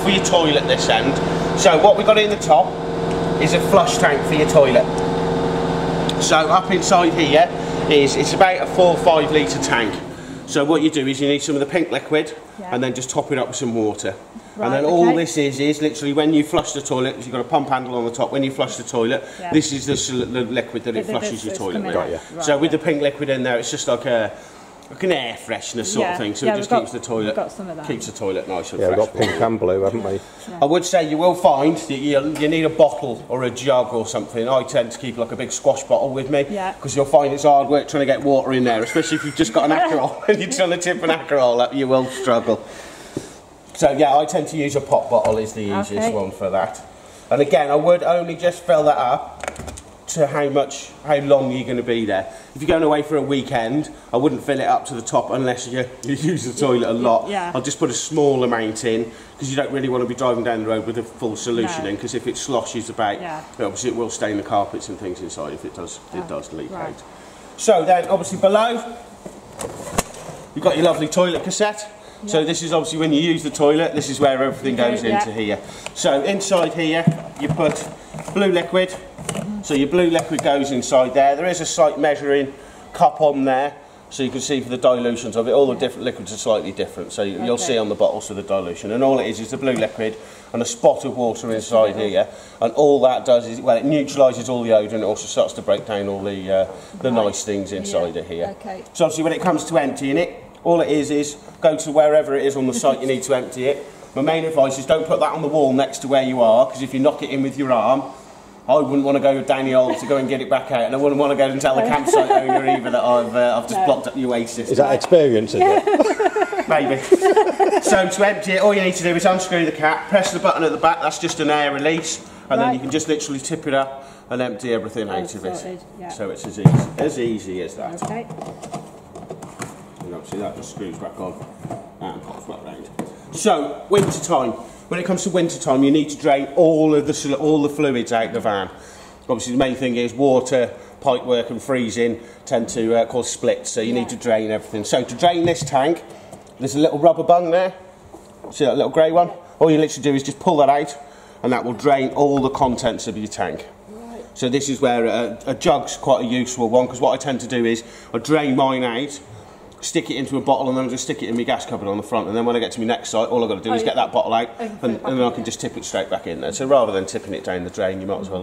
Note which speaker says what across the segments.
Speaker 1: for your toilet this end. So what we've got in the top is a flush tank for your toilet. So up inside here it's about a 4 or 5 litre tank. So what you do is you need some of the pink liquid and then just top it up with some water. Right, and then all this is literally when you flush the toilet, you've got a pump handle on the top, when you flush the toilet, this is the liquid that it flushes your toilet with. Right, so with the pink liquid in there, it's just like an air freshener sort of thing, so it just keeps the toilet nice and fresh.
Speaker 2: Yeah, we've got pink and blue, haven't we?
Speaker 1: Yeah. I would say you will find that you need a bottle or a jug or something. I tend to keep like a big squash bottle with me, because you'll find it's hard work trying to get water in there, especially if you've just got an Aperol and you're trying to tip an Aperol up, you will struggle. So yeah, I tend to use a pop bottle is the easiest one for that. And again, I would only just fill that up to how long you're going to be there. If you're going away for a weekend, I wouldn't fill it up to the top unless you use the toilet a lot. I'll just put a small amount in, because you don't really want to be driving down the road with a full solution in, because if it sloshes about, obviously it will stain the carpets and things inside if it does leak out. So then obviously below, you've got your lovely toilet cassette. So this is obviously when you use the toilet, this is where everything goes into here. So inside here, you put blue liquid. So your blue liquid goes inside there. There is a slight measuring cup on there, so you can see for the dilutions of it. All the different liquids are slightly different, so you'll see on the bottles for the dilution. And all it is the blue liquid and a spot of water inside here. And all that does is, well, it neutralises all the odour, and it also starts to break down all the nice things inside of here. So obviously when it comes to emptying it, all it is go to wherever it is on the site you need to empty it. My main advice is don't put that on the wall next to where you are, because if you knock it in with your arm, I wouldn't want to go down the hole to go and get it back out, and I wouldn't want to go and tell the campsite owner either that I've just blocked up the oasis.
Speaker 2: Is that experience, is it?
Speaker 1: Maybe. So to empty it, all you need to do is unscrew the cap, press the button at the back, that's just an air release, and then you can just literally tip it up and empty everything out of it. So it's as easy as that. And obviously that just screws back on and pops back round. So winter time. When it comes to winter time, you need to drain all the fluids out the van. Obviously the main thing is water, pipework and freezing tend to cause splits, so you need to drain everything. So to drain this tank, there's a little rubber bung there. See that little grey one? All you literally do is just pull that out, and that will drain all the contents of your tank. So this is where a jug's quite a useful one, because what I tend to do is I drain mine out, stick it into a bottle, and then I'll just stick it in my gas cupboard on the front, and then when I get to my next site, all I've got to do is get that bottle out, and then I can just tip it straight back in there. So rather than tipping it down the drain, you might as well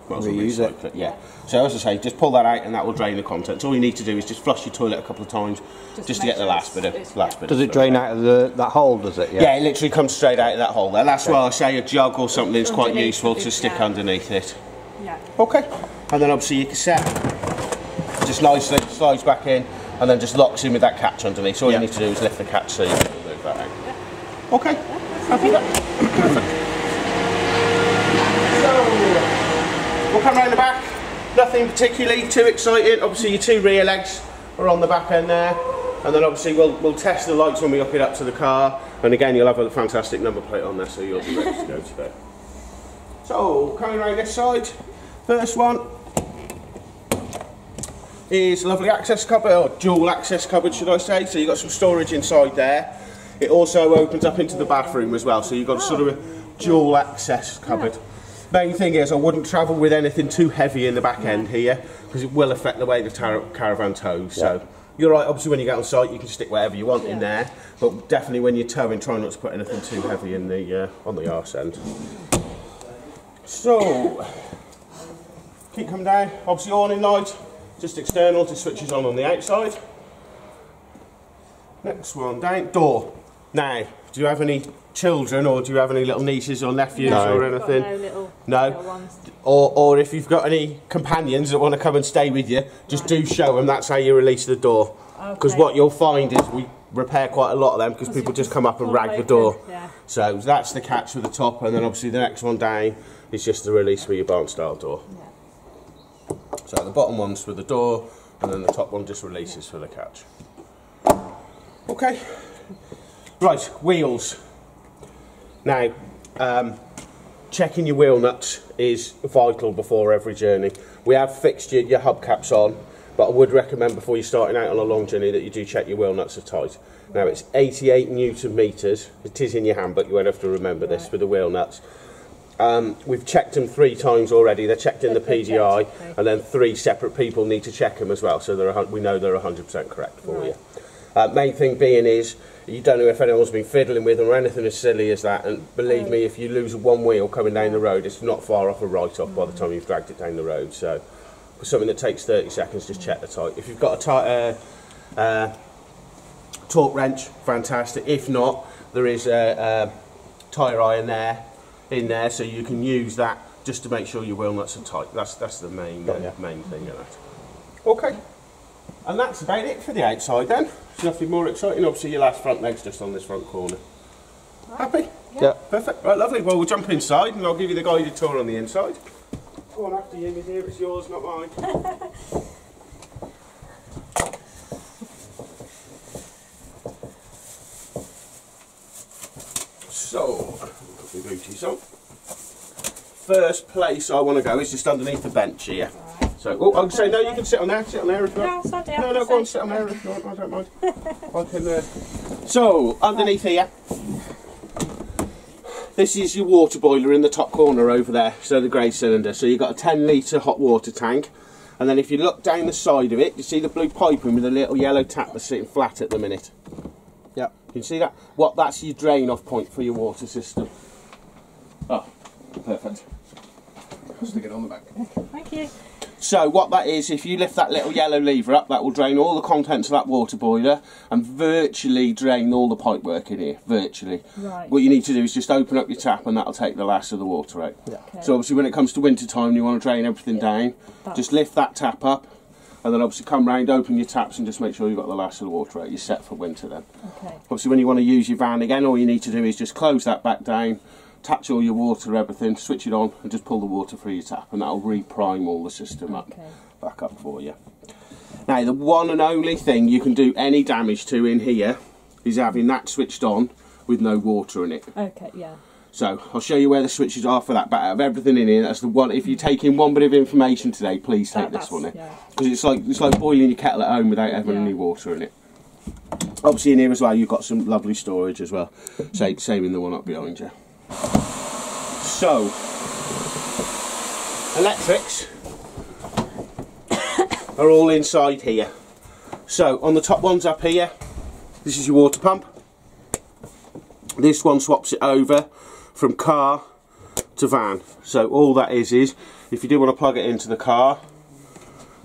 Speaker 1: recycle it. Yeah. So as I say, just pull that out, and that will drain the contents. All you need to do is just flush your toilet a couple of times, just to get the last bit of.
Speaker 2: Does it drain out of that hole? Does it?
Speaker 1: Yeah, it literally comes straight out of that hole there. That's why I say a jug or something is quite useful to stick underneath it. Okay. And then obviously your cassette just slides back in, and then just locks in with that catch underneath. So all you need to do is lift the catch so you can move that out. Okay. Happy with that? Perfect. So we'll come round the back. Nothing particularly too exciting. Obviously your 2 rear legs are on the back end there, and then obviously we'll test the lights when we hook it up to the car. And again, you'll have a fantastic number plate on there, so you'll be ready to go today. So coming around this side, first one is a lovely access cupboard, or dual access cupboard should I say. So you've got some storage inside there. It also opens up into the bathroom as well, so you've got sort of a dual access cupboard. Main thing is I wouldn't travel with anything too heavy in the back end here, because it will affect the way the caravan tows. So you're right, obviously when you get on site you can stick whatever you want in there, but definitely when you're towing, try not to put anything too heavy in the on the arse end. So keep coming down, obviously awning light, just external, just switches on the outside. Next one down, door. Now, do you have any children, or do you have any little nieces or nephews or anything? No. Little ones. Or if you've got any companions that want to come and stay with you, just do show them that's how you release the door. Because what you'll find is we repair quite a lot of them, because people just come up and rag the door. So that's the catch for the top, and then obviously the next one down is just the release for your barn style door. So the bottom one's for the door, and then the top one just releases for the catch. Okay. Right, wheels. Now, checking your wheel nuts is vital before every journey. We have fixed your hubcaps on, but I would recommend before you're starting out on a long journey that you do check your wheel nuts are tight. Now it's 88 Newton meters. It is in your hand, but you won't have to remember this with the wheel nuts. We've checked them 3 times already. They're checked in the PDI, and then 3 separate people need to check them as well, so we know they're 100% correct for you. Main thing being is, you don't know if anyone's been fiddling with them or anything as silly as that, and believe me, if you lose one wheel coming down the road, it's not far off a write-off by the time you've dragged it down the road. So for something that takes 30 seconds, just check the tight. If you've got a torque wrench, fantastic. If not, there is a tyre iron in there, so you can use that just to make sure your wheel nuts are tight. That's the main thing of that. Okay, and that's about it for the outside then. There's nothing more exciting. Obviously your last front leg's just on this front corner. Right. Happy?
Speaker 2: Yeah.
Speaker 1: Perfect. Right, lovely. Well, we'll jump inside and I'll give you the guided tour on the inside. Go on, after you, dear. It's yours, not mine. So, put my booties on. First place I want to go is just underneath the bench here. So, oh, I can say no, you can sit on there if you want. No, go on, sit on there if you want, I don't mind. I can, so, underneath here, this is your water boiler in the top corner over there, so the grey cylinder. So you've got a 10 litre hot water tank, and then if you look down the side of it, you see the blue piping with a little yellow tap that's sitting flat at the minute. Yeah, can you see that? That's your drain off point for your water system. Oh, perfect. Stick it on the back.
Speaker 3: Thank you.
Speaker 1: So what that is, if you lift that little yellow lever up, that will drain all the contents of that water boiler and virtually drain all the pipe work in here, virtually.
Speaker 3: Right.
Speaker 1: What you need to do is just open up your tap and that'll take the last of the water out.
Speaker 2: Yeah.
Speaker 3: Okay.
Speaker 1: So obviously when it comes to winter time and you want to drain everything down, just lift that tap up and then obviously come round, open your taps and just make sure you've got the last of the water out. You're set for winter then.
Speaker 3: Okay.
Speaker 1: Obviously when you want to use your van again, all you need to do is just close that back down, touch all your water, everything, switch it on and just pull the water through your tap and that'll re-prime all the system up. Back up for you. Now the one and only thing you can do any damage to in here is having that switched on with no water in it.
Speaker 3: Okay, yeah.
Speaker 1: So I'll show you where the switches are for that, but out of everything in here, that's the one. If you're taking one bit of information today, please take this one in, because it's like boiling your kettle at home without having any water in it. Obviously in here as well you've got some lovely storage as well, same in the one up behind you. So electrics are all inside here. So on the top ones up here, this is your water pump. This one swaps it over from car to van. So all that is if you do want to plug it into the car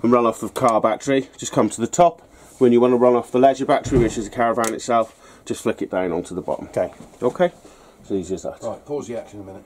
Speaker 1: and run off the car battery, just come to the top. When you want to run off the leisure battery, which is the caravan itself, just flick it down onto the bottom. Okay. Okay? It's easy as that.
Speaker 4: Right, pause the action a minute.